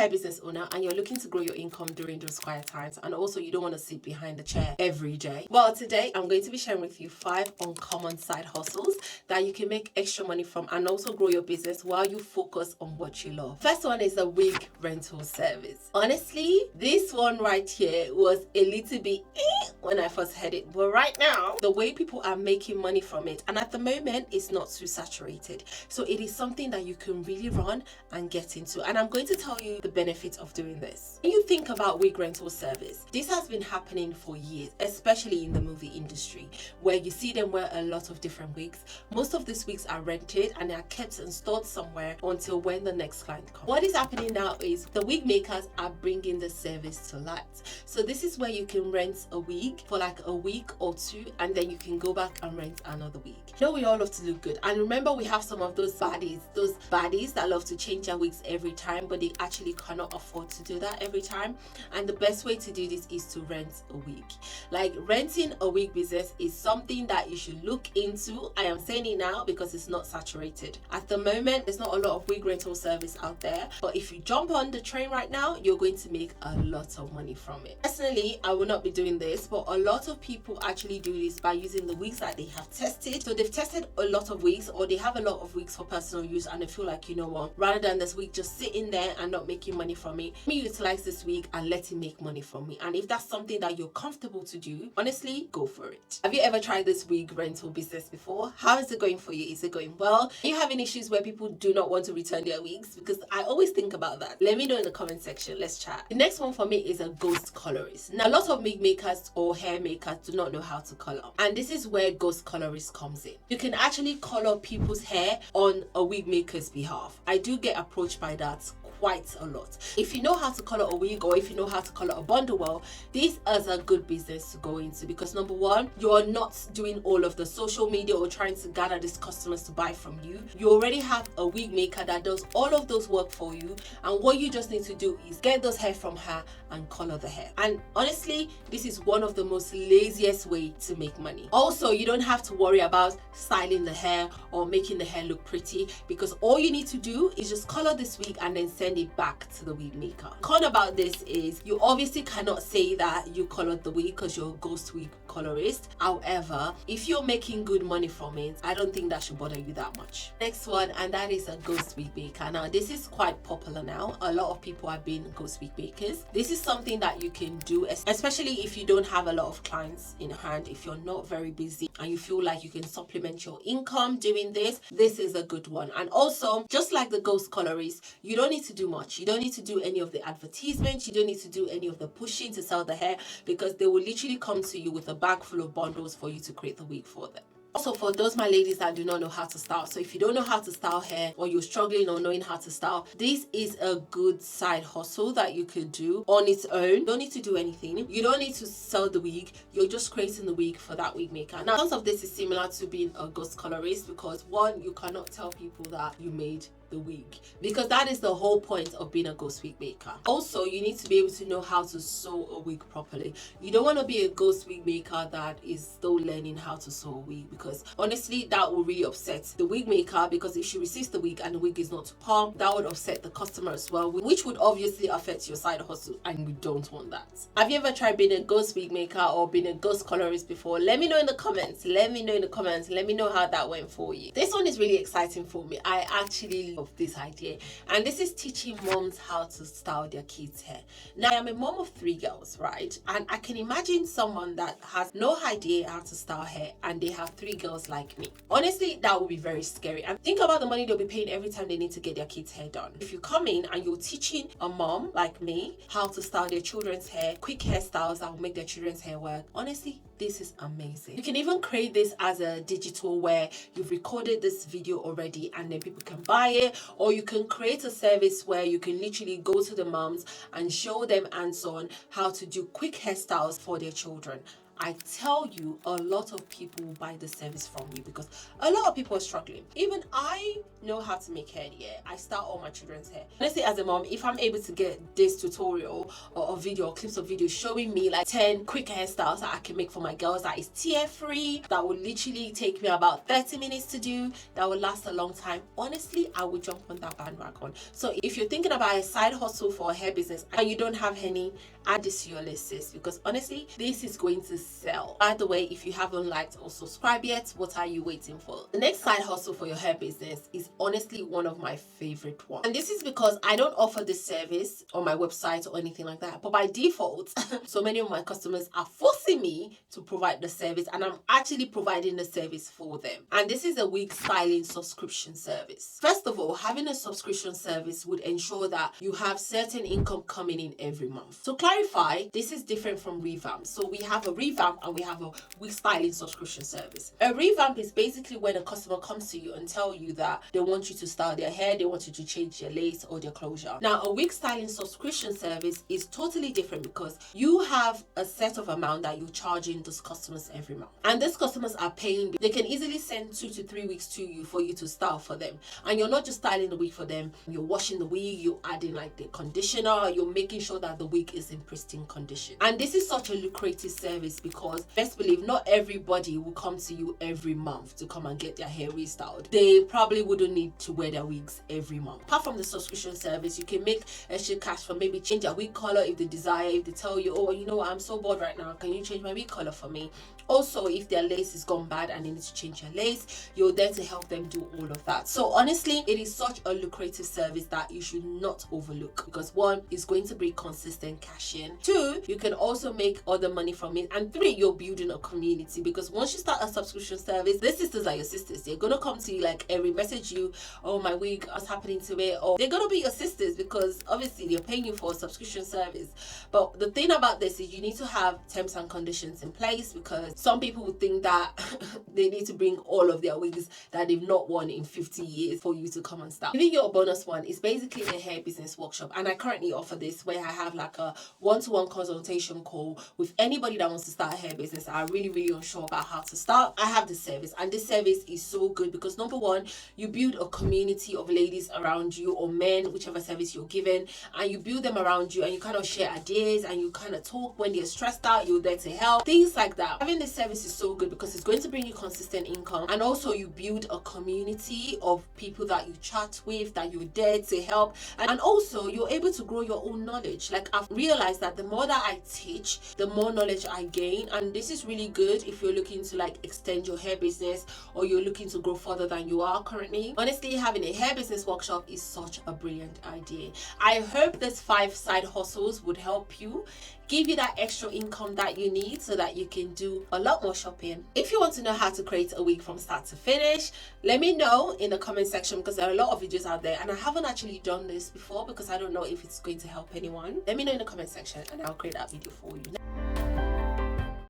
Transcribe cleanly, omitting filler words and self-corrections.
hair business owner and you're looking to grow your income during those quiet times, and also you don't want to sit behind the chair every day, well, today I'm going to be sharing with you 5 uncommon side hustles that you can make extra money from and also grow your business while you focus on what you love. First one is the wig rental service. Honestly, this one right here was a little bit when I first heard it, but right now the way people are making money from it, and at the moment it's not too saturated, so it is something that you can really run and get into, and I'm going to tell you the benefits of doing this. When you think about wig rental service, this has been happening for years, especially in the movie industry, where you see them wear a lot of different wigs. Most of these wigs are rented and they are kept and stored somewhere until when the next client comes. What is happening now is the wig makers are bringing the service to light. So this is where you can rent a wig for like a week or 2, and then you can go back and rent another wig. You know, we all love to look good, and remember, we have some of those baddies that love to change their wigs every time, but they actually cannot afford to do that every time. And the best way to do this is to rent a wig. Like, renting a wig business is something that you should look into. I am saying it now because it's not saturated at the moment. There's not a lot of wig rental service out there, but if you jump on the train right now, you're going to make a lot of money from it. Personally, I will not be doing this, but a lot of people actually do this by using the wigs that they have tested. So they've tested a lot of wigs, or they have a lot of wigs for personal use, and they feel like, you know what, rather than this wig just sitting there and not making money from it, let me utilize this wig and let it make money from me. And if that's something that you're comfortable to do, honestly, go for it. Have you ever tried this wig rental business before? How is it going for you? Is it going well? Are you having issues where people do not want to return their wigs? Because I always think about that. Let me know in the comment section. Let's chat. The next one for me is a ghost colorist. Now, a lot of wig makers or hair makers do not know how to color, and this is where ghost colorist comes in. You can actually color people's hair on a wig maker's behalf. I do get approached by that quite a lot. If you know how to color a wig, or if you know how to color a bundle well, this is a good business to go into, because number one, you're not doing all of the social media or trying to gather these customers to buy from you. You already have a wig maker that does all of those work for you, and what you just need to do is get those hair from her and color the hair. And honestly, this is one of the most laziest way to make money. Also, you don't have to worry about styling the hair or making the hair look pretty, because all you need to do is just color this wig and then send it back to the wig maker. The con about this is you obviously cannot say that you colored the wig because you're a ghost wig colorist. However, if you're making good money from it, I don't think that should bother you that much. Next one, and that is a ghost wig maker. Now, this is quite popular now. A lot of people have been ghost wig makers. This is something that you can do, especially if you don't have a lot of clients in hand, if you're not very busy and you feel like you can supplement your income doing this. This is a good one. And also, just like the ghost colorist, you don't need to do much. You don't need to do any of the advertisements. You don't need to do any of the pushing to sell the hair, because they will literally come to you with a bag full of bundles for you to create the wig for them. Also, for those my ladies that do not know how to style, so if you don't know how to style hair, or you're struggling or knowing how to style, this is a good side hustle that you could do on its own. You don't need to do anything. You don't need to sell the wig. You're just creating the wig for that wig maker. Now, some of this is similar to being a ghost colorist, because one, you cannot tell people that you made the wig, because that is the whole point of being a ghost wig maker. Also, you need to be able to know how to sew a wig properly. You don't want to be a ghost wig maker that is still learning how to sew a wig, because honestly, that will really upset the wig maker, because if she receives the wig and the wig is not to palm, that would upset the customer as well, which would obviously affect your side hustle, and we don't want that. Have you ever tried being a ghost wig maker or being a ghost colorist before? Let me know in the comments. Let me know in the comments. Let me know how that went for you. This one is really exciting for me. I actually of this idea, and this is teaching moms how to style their kids' hair. Now, I'm a mom of 3 girls, right? And I can imagine someone that has no idea how to style hair and they have 3 girls like me. Honestly, that would be very scary. And think about the money they'll be paying every time they need to get their kids' hair done. If you come in and you're teaching a mom like me how to style their children's hair, quick hairstyles that will make their children's hair work, honestly, this is amazing. You can even create this as a digital, where you've recorded this video already and then people can buy it, or you can create a service where you can literally go to the moms and show them hands-on how to do quick hairstyles for their children. I tell you, a lot of people will buy the service from you because a lot of people are struggling. Even I know how to make hair. Yeah, I style all my children's hair. Honestly, as a mom, if I'm able to get this tutorial or a video or clips of video showing me like 10 quick hairstyles that I can make for my girls that is tear free, that will literally take me about 30 minutes to do, that will last a long time, honestly, I would jump on that bandwagon. So if you're thinking about a side hustle for a hair business and you don't have any, add this to your list, sis, because honestly, this is going to sell. By the way, if you haven't liked or subscribed yet, what are you waiting for? The next side hustle for your hair business is honestly one of my favorite ones. And this is because I don't offer this service on my website or anything like that. But by default, so many of my customers are forcing me to provide the service, and I'm actually providing the service for them. And this is a wig styling subscription service. First of all, having a subscription service would ensure that you have certain income coming in every month. To clarify, this is different from revamp. So we have a revamp and we have a wig styling subscription service. A revamp is basically when a customer comes to you and tell you that they want you to style their hair, they want you to change their lace or their closure. Now, a wig styling subscription service is totally different because you have a set of amount that you're charging those customers every month. And these customers are paying. They can easily send 2 to 3 weeks to you for you to style for them. And you're not just styling the wig for them, you're washing the wig, you're adding like the conditioner, you're making sure that the wig is in pristine condition. And this is such a lucrative service because, best believe, not everybody will come to you every month to come and get their hair restyled. They probably wouldn't need to wear their wigs every month. Apart from the subscription service, you can make extra cash from maybe change their wig color if they desire, if they tell you, oh, you know what, I'm so bored right now, can you change my wig color for me? Also, if their lace is gone bad and they need to change their lace, you're there to help them do all of that. So honestly, it is such a lucrative service that you should not overlook because 1, is going to bring consistent cash in. 2, you can also make other money from it. And 3, you're building a community because once you start a subscription service, these sisters are your sisters. They're gonna come to you like every message you, oh, my wig, what's happening to it? Or they're gonna be your sisters because obviously they're paying you for a subscription service. But the thing about this is you need to have terms and conditions in place because some people would think that they need to bring all of their wigs that they've not worn in 50 years for you to come and style. Giving you a bonus one is basically a hair business workshop, and I currently offer this where I have like a one-to-one consultation call with anybody that wants to start a hair business. I'm really unsure about how to start. I have this service, and this service is so good because number 1, you build a community of ladies around you, or men, whichever service you're given, and you build them around you and you kind of share ideas and you kind of talk when they're stressed out, you're there to help, things like that. Having this service is so good because it's going to bring you consistent income, and also you build a community of people that you chat with, that you're there to help, and also you're able to grow your own knowledge. Like, I've realized that the more that I teach, the more knowledge I gain, and this is really good if you're looking to like extend your hair business or you're looking to grow further than you are currently. Honestly, having a hair business workshop is such a brilliant idea. I hope these 5 side hustles would help you, give you that extra income that you need so that you can do a lot more shopping. If you want to know how to create a wig from start to finish, let me know in the comment section because there are a lot of videos out there and I haven't actually done this before because I don't know if it's going to help anyone. Let me know in the comment section and I'll create that video for you.